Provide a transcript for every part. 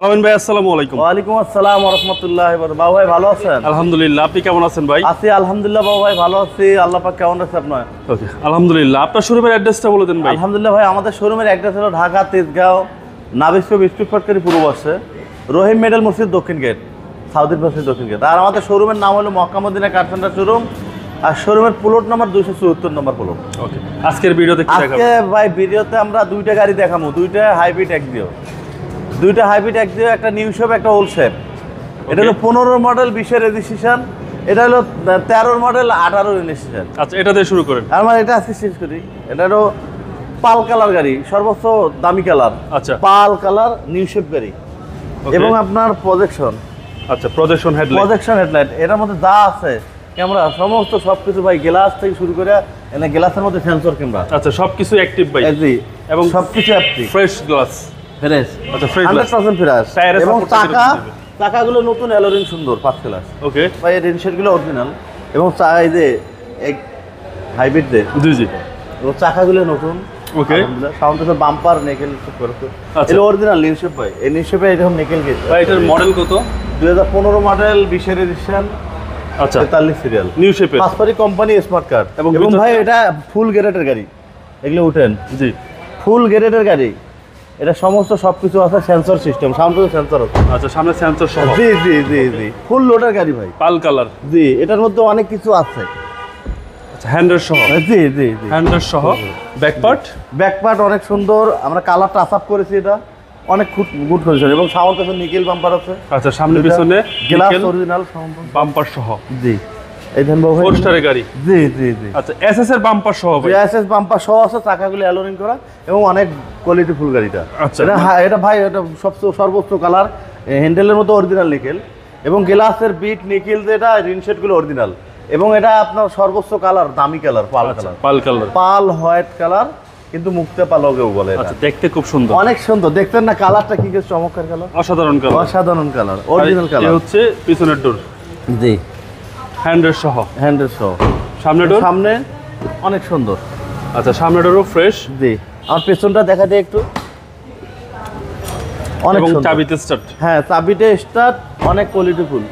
আমিন ভাই, আসসালামু আলাইকুম। ওয়ালাইকুম আসসালাম ওয়া রাহমাতুল্লাহি ওয়া বারাকাতুহু। বাবু ভাই ভালো আছেন? আলহামদুলিল্লাহ, আপনি কেমন আছেন ভাই? আছি আলহামদুলিল্লাহ বাবু ভাই, ভালো আছি। আল্লাহ পাক কেমন আছে আপনার? ওকে, আলহামদুলিল্লাহ। আপনার শোরুমের অ্যাড্রেসটা বলে দেন ভাই। আলহামদুলিল্লাহ ভাই, আমাদের শোরুমের অ্যাড্রেস হলো Dhaka Tejgaon Nabisco biscuit factory পূর্ব পাশে, রহিম মেডেল মসজিদ দক্ষিণ গেট, সাউথ মসজিদ দক্ষিণ গেট। আর আমাদের শোরুমের নাম হলো Mecca Medina car centre showroom, আর শোরুমের প্লট নাম্বার 274 নম্বর প্লট। ওকে, আজকের ভিডিওতে কি দেখাবো? আজকে ভাই ভিডিওতে আমরা দুইটা গাড়ি দেখাবো, দুইটা হাইব্রিড এক্সিও, একটা নিউ শেপ, একটা ওল্ড শেপ। এটা হলো 15 মডেল 20 রেজিস্ট্রেশন, এটা হলো 13 মডেল 18 রেজিস্ট্রেশন। আচ্ছা, এটা দিয়ে শুরু করেন। আমার এটা আজকে শেষ করি। এটা হলো পাল কালার গাড়ি, সর্বোচ্চ দামি কালার। আচ্ছা, পাল কালার নিউ শেপ গাড়ি এবং আপনার প্রজেকশন। আচ্ছা, প্রজেকশন হেডলাইট এটার মধ্যে যা আছে, ক্যামেরা সমস্ত সবকিছু ভাই, গ্লাস থেকে শুরু করে এনে গ্লাসের মধ্যে সেন্সর ক্যামেরা। আচ্ছা, সবকিছু অ্যাক্টিভ ভাই। জি, এবং সবকিছু অ্যাক্টিভ, ফ্রেশ গ্লাস। ফ্রেশ। আচ্ছা, ফ্রেশ গ্লাস, 100% ফ্রেশ। টায়ারের এবং সাপোর্ট চাকাগুলো নতুন অ্যালোরিং সুন্দর, ফার্স্ট ক্লাস। ওকে ভাই এর রিনশেডগুলো অরিজিনাল এবং এই যে হাইব্রিড দে, জি এবং চাকাগুলো নতুন। ওকে, সাউন্ড তো বাম্পার নেকেল করেছে, আচ্ছা, এটা অরিজিনাল নিউশেপ ভাই। এই নিউশেপে এরকম নেকেল গেছে ভাই। এটার মডেল কত? 2015 মডেল 20 রেজিস্ট্রেশন, আচ্ছা, 43 সিরিয়াল, নিউ শেপের, পাঁচপারি কোম্পানি স্মার্ট কার্ড। এবং ভাই এটা ফুল গ্রেডের গাড়ি, এগুলো উঠেন। জি, ফুল গ্রেডের গাড়ি, এটা সমস্ত সবকিছু আছে, সেন্সর সিস্টেম, সাউন্ড সেন্সর আছে। আচ্ছা, সামনে সেন্সর সহ। জি, ফুল লোডের গাড়ি ভাই, পাল কালার। জি, এটার মধ্যে অনেক কিছু আছে। আচ্ছা, হ্যান্ডেল সহ। জি, হ্যান্ডেল সহ। ব্যাক পার্ট অনেক সুন্দর, আমরা কালার টাচ আপ করেছি, এটা অনেক গুড কন্ডিশন। এবং সামনে পেছনে নিকেল বাম্পার আছে। আচ্ছা, সামনে পিছনে গ্লাস অরিজিনাল সাউন্ড বাম্পার সহ। জি, এই দেন বাবু, 4 স্টারের গাড়ি। জি। আচ্ছা, এসএস এর বাম্পার সহ ভাই। এসএস বাম্পার সহ আছে, চাকাগুলো অ্যালোরিং করা এবং অনেক কোয়ালিটি ফুল গাড়িটা। আচ্ছা, এটা ভাই, এটা সবচেয়ে সর্বোচ্চ কালার, হ্যান্ডেলের মতো অরিজিনাল নিকেল এবং গ্লাসের বিট নিকেল, যেটা রিনশেডগুলো অরিজিনাল। এবং এটা আপনার সর্বোচ্চ কালার, দামি কালার, পাল হোয়াইট কালার, কিন্তু মুক্তে পালকেও বলে। আচ্ছা, দেখতে খুব সুন্দর, অনেক সুন্দর দেখতেন না? কালারটা কি চমৎকার কালার, অসাধারণ কালার, অরিজিনাল কালার। এই হচ্ছে পিছনের ডোর, জি, হ্যান্ডেল সহ। সামনে ডোর, সামনে অনেক সুন্দর। আচ্ছা, সামনে ডোরও ফ্রেশ। জি, আমার পেছনটা দেখা যায় একটু, অনেক সুন্দর। চাবিতে স্টার্ট। হ্যাঁ, চাবিতে স্টার্ট, অনেক কোয়ালিটি ফুল।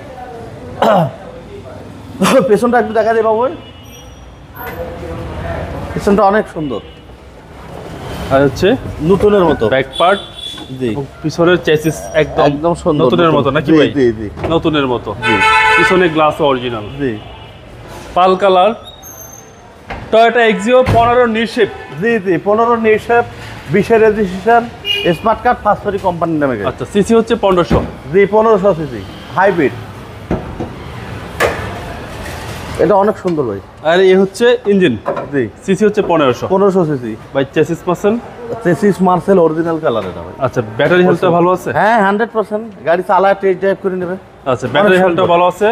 পেছনটা একটু দেখা যায় বাবু, পেছনটা অনেক সুন্দর, আর হচ্ছে নতুনের মতো ব্যাক পার্ট। জি, পিছনের চেসিস একদম সুন্দর, নতুনের মতো নাকি ভাই? জি, নতুনের মতো। জি, পিছনে গ্লাস অরিজিনাল। জি, pearl colour, Toyota Axio 15 new shape. জি, 15 new shape, 20 registration, smart card, first কোম্পানির নামে গাড়ি। আচ্ছা, সিসি হচ্ছে 1500। জি, 1500 সিসি হাইব্রিড। এটা অনেক সুন্দর ভাই। আর এই হচ্ছে ইঞ্জিন। জি, সিসি হচ্ছে 1500 সিসি ভাই। Chassis percent, chassis Marcel original colour এটা ভাই। আচ্ছা, ব্যাটারি হেলথটা ভালো আছে? হ্যাঁ, 100%। গাড়ি চালায় টেস্ট ড্রাইভ করে নেবে। আচ্ছা, ব্যাটারি হেলথটা ভালো আছে।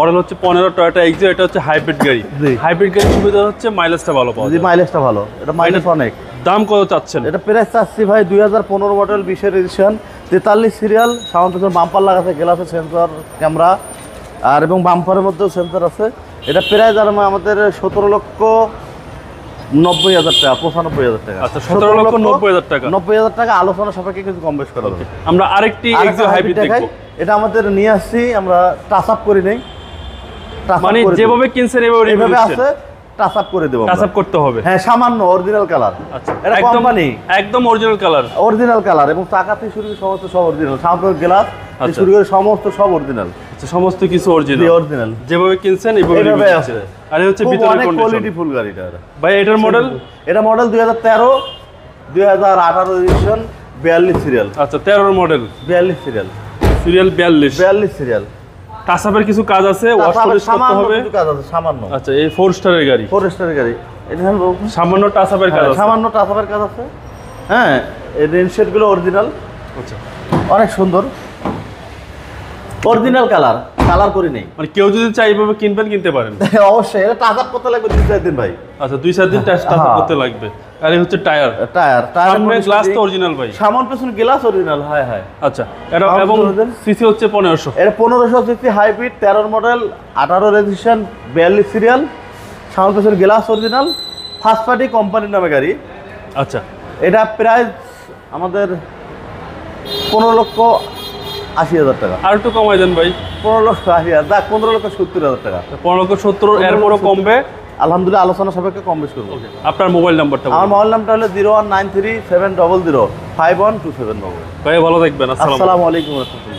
মডেল হচ্ছে 15 টয়োটা এক্সিও। এটা হচ্ছে হাইব্রিড গাড়ি। হাইব্রিড গাড়ির সুবিধা হচ্ছে মাইলেজটা ভালো পাওয়া যায়। মাইলেজটা ভালো, এটা মাইলেজ অনেক। দাম কত চাচ্ছেন? এটা প্রাইস চাচ্ছি ভাই 2015 মডেল 20 রেজিস্ট্রেশন, 43 সিরিয়াল, সাউন্ড পেছন বাম্পার লাগাছে, গ্লাসের সেন্সর, ক্যামেরা, আর এবং বাম্পারের মধ্যেও সেন্সর আছে। এটা প্রাইস আর আমাদের 17,90,000 টাকা, 95,000 টাকা। আচ্ছা, 17,90,000 টাকা। 90,000 টাকা আলোচনা সাপেক্ষে কিছু কম বেশ করা হবে। আমরা আরেকটি এক্সিও হাইব্রিড দেখব। এটা আমাদের নিয়ে আসছি, আমরা টাচ আপ করে নেই, মানে যেভাবে কিনছেন এইভাবে আছে, টাচ আপ করে দেব। টাচ আপ করতে হবে। হ্যাঁ, সামান্য অরিজিনাল কালার। আচ্ছা, এটা কোম্পানি একদম অরিজিনাল কালার এবং চাকা থেকে শুরু করে সমস্ত সব অরিজিনাল, সামনে গ্লাস থেকে শুরু করে সমস্ত সব অরিজিনাল। আচ্ছা, সমস্ত কিছু অরিজিনাল, যেভাবে কিনছেন এইভাবে আছে। আর এই হচ্ছে ভিতরের কন্ডিশন, কোয়ালিটি ফুল গাড়িটা ভাই। এটার মডেল, এটা মডেল 2013, 2018 রেজিস্ট্রেশন, 42 সিরিয়াল। আচ্ছা, 13 মডেল, 42 সিরিয়াল, 42 সিরিয়াল। টাচআপের কিছু কাজ আছে, ওয়াশ পলিশ করতে হবে, কিছু কাজ আছে সামান্য। আচ্ছা, এই 4 স্টারের গাড়ি, 4 স্টারের গাড়ি। এটা সামান্য টাচআপের কাজ আছে, সামান্য টাচআপের কাজ আছে। হ্যাঁ, এই রেনশেড গুলো অরিজিনাল। আচ্ছা, অনেক সুন্দর, অরিজিনাল কালার করি নেই। মানে কেউ যদি চাই এইভাবে কিনতে পারেন। অবশ্যই, এটা টাচ আপ করতে লাগবে 2-4 দিন ভাই। আচ্ছা, 2-4 দিন টাচ আপ করতে লাগবে। আর এই হচ্ছে টায়ার সামনে গ্লাস তো অরিজিনাল ভাই, সামনে পেছনে গ্লাস অরিজিনাল। হ্যাঁ। আচ্ছা, এটা এবং সিসি হচ্ছে 1500। এটা 1500 CC hybrid, 13 model, 18 registration, 42 serial, সামনে পেছনে গ্লাস অরিজিনাল, ফার্স্ট পার্টি কোম্পানির নামে গাড়ি। আচ্ছা, এটা প্রাইস আমাদের 80,000 টাকা। আর একটু কমাই দেন ভাই। 15,80,000, দেখ 15,70,000 টাকা। 15,70,000 এরপরও কমবে আলহামদুলিল্লাহ, আলোচনা সাপেক্ষে কম বেশ করবো। আপনার মোবাইল নাম্বারটা আমার মোবাইল নাম্বারটা হলো 019370051227 বাবু। ভাই ভালো থাকবেন। আসসালামু আলাইকুম রহমতুল্লাহ।